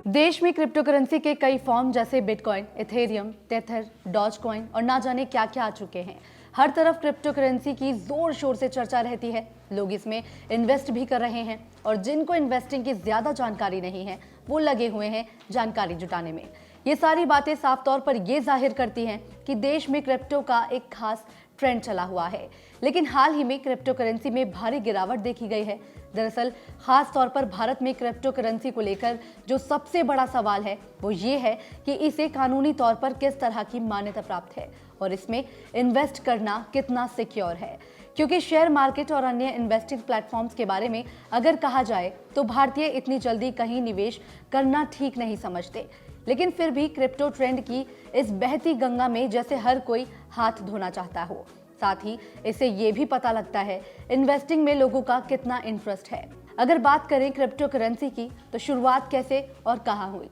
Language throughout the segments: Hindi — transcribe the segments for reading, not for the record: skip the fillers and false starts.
देश में क्रिप्टो करेंसी के कई फॉर्म जैसे बिटकॉइन, इथेरियम, टेथर, डॉजकॉइन और ना जाने क्या क्या आ चुके हैं। हर तरफ क्रिप्टो करेंसी की जोर शोर से चर्चा रहती है। लोग इसमें इन्वेस्ट भी कर रहे हैं और जिनको इन्वेस्टिंग की ज्यादा जानकारी नहीं है वो लगे हुए हैं जानकारी जुटाने में। ये सारी बातें साफ तौर पर ये जाहिर करती हैं कि देश में क्रिप्टो का एक खास ट्रेंड चला हुआ है। लेकिन हाल ही में क्रिप्टो करेंसी में भारी गिरावट देखी गई है। दरअसल खास तौर पर भारत में क्रिप्टो करेंसी को लेकर जो सबसे बड़ा सवाल है वो ये है कि इसे कानूनी तौर पर किस तरह की मान्यता प्राप्त है और इसमें इन्वेस्ट करना कितना सिक्योर है। क्योंकि शेयर मार्केट और अन्य इन्वेस्टिंग प्लेटफॉर्म्स के बारे में अगर कहा जाए तो भारतीय इतनी जल्दी कहीं निवेश करना ठीक नहीं समझते। लेकिन फिर भी क्रिप्टो ट्रेंड की इस बहती गंगा में जैसे हर कोई हाथ धोना चाहता हो। साथ ही इससे ये भी पता लगता है इन्वेस्टिंग में लोगों का कितना इंटरेस्ट है। अगर बात करें क्रिप्टो करेंसी की तो शुरुआत कैसे और कहां हुई।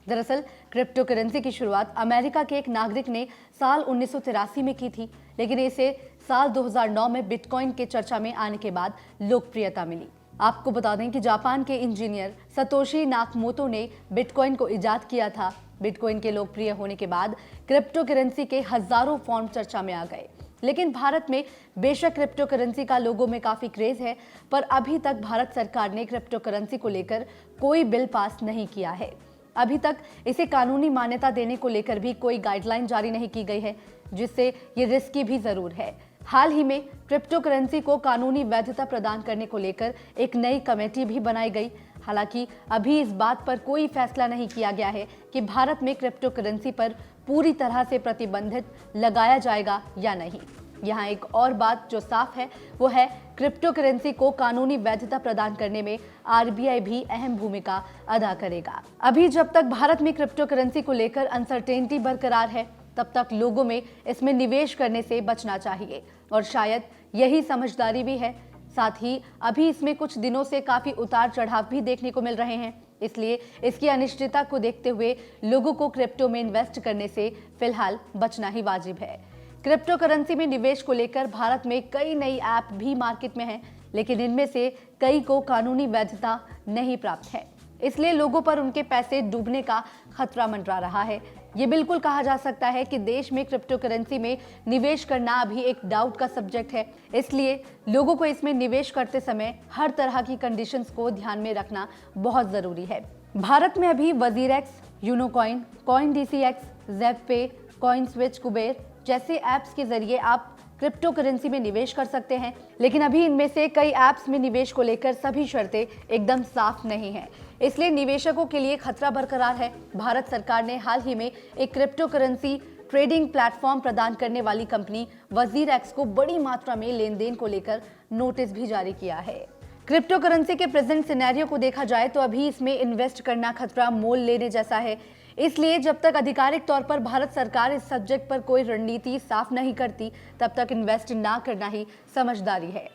दरअसल क्रिप्टो करेंसी की शुरुआत अमेरिका के एक नागरिक ने साल 1983 में की थी, लेकिन इसे साल 2009 में बिटकॉइन के चर्चा में आने के बाद लोकप्रियता मिली। आपको बता दें कि जापान के इंजीनियर सतोशी नाकामोटो ने बिटकॉइन को इजाद किया था। बिटकॉइन के लोकप्रिय होने के बाद क्रिप्टो करेंसी के हजारों फॉर्म चर्चा में आ गए। लेकिन भारत में बेशक क्रिप्टो करेंसी का लोगों में काफी क्रेज है, पर अभी तक भारत सरकार ने क्रिप्टो करेंसी को लेकर कोई बिल पास नहीं किया है। अभी तक इसे कानूनी मान्यता देने को लेकर भी कोई गाइडलाइन जारी नहीं की गई है, जिससे ये रिस्की भी जरूर है। हाल ही में क्रिप्टो करेंसी को कानूनी वैधता प्रदान करने को लेकर एक नई कमेटी भी बनाई गई। हालांकि अभी इस बात पर कोई फैसला नहीं किया गया है कि भारत में क्रिप्टो करेंसी पर पूरी तरह से प्रतिबंधित लगाया जाएगा या नहीं। यहाँ एक और बात जो साफ है वो है क्रिप्टो करेंसी को कानूनी वैधता प्रदान करने में आरबीआई भी अहम भूमिका अदा करेगा। अभी जब तक भारत में क्रिप्टो करेंसी को लेकर अनसर्टेनिटी बरकरार है, तब तक लोगों में इसमें निवेश करने से बचना चाहिए और शायद यही समझदारी भी है। साथ ही अभी इसमें कुछ दिनों से काफी उतार चढ़ाव भी देखने को मिल रहे हैं, इसलिए इसकी अनिश्चितता को देखते हुए लोगों को क्रिप्टो में इन्वेस्ट करने से फिलहाल बचना ही वाजिब है। क्रिप्टो करेंसी में निवेश को लेकर भारत में कई नई ऐप भी मार्केट में हैं, लेकिन इनमें से कई को कानूनी वैधता नहीं प्राप्त है, इसलिए लोगों पर उनके पैसे डूबने का खतरा मंडरा रहा है। ये बिल्कुल कहा जा सकता है कि देश में क्रिप्टो करेंसी में निवेश करना अभी एक डाउट का सब्जेक्ट है, इसलिए लोगों को इसमें निवेश करते समय हर तरह की कंडीशंस को ध्यान में रखना बहुत जरूरी है। भारत में अभी WazirX, Unocoin, CoinDCX, ZebPay, CoinSwitch, Kuber जैसे ऐप्स के जरिए आप क्रिप्टो करेंसी में निवेश कर सकते हैं, लेकिन अभी इनमें से कई ऐप्स में निवेश को लेकर सभी शर्तें एकदम साफ नहीं है, इसलिए निवेशकों के लिए खतरा बरकरार है। भारत सरकार ने हाल ही में एक क्रिप्टो करेंसी ट्रेडिंग प्लेटफॉर्म प्रदान करने वाली कंपनी वजीरेक्स को बड़ी मात्रा में लेन देन को लेकर नोटिस भी जारी किया है। क्रिप्टो करेंसी के प्रेजेंट सिनेरियो को देखा जाए तो अभी इसमें इन्वेस्ट करना खतरा मोल लेने जैसा है, इसलिए जब तक आधिकारिक तौर पर भारत सरकार इस सब्जेक्ट पर कोई रणनीति साफ नहीं करती, तब तक इन्वेस्ट ना करना ही समझदारी है।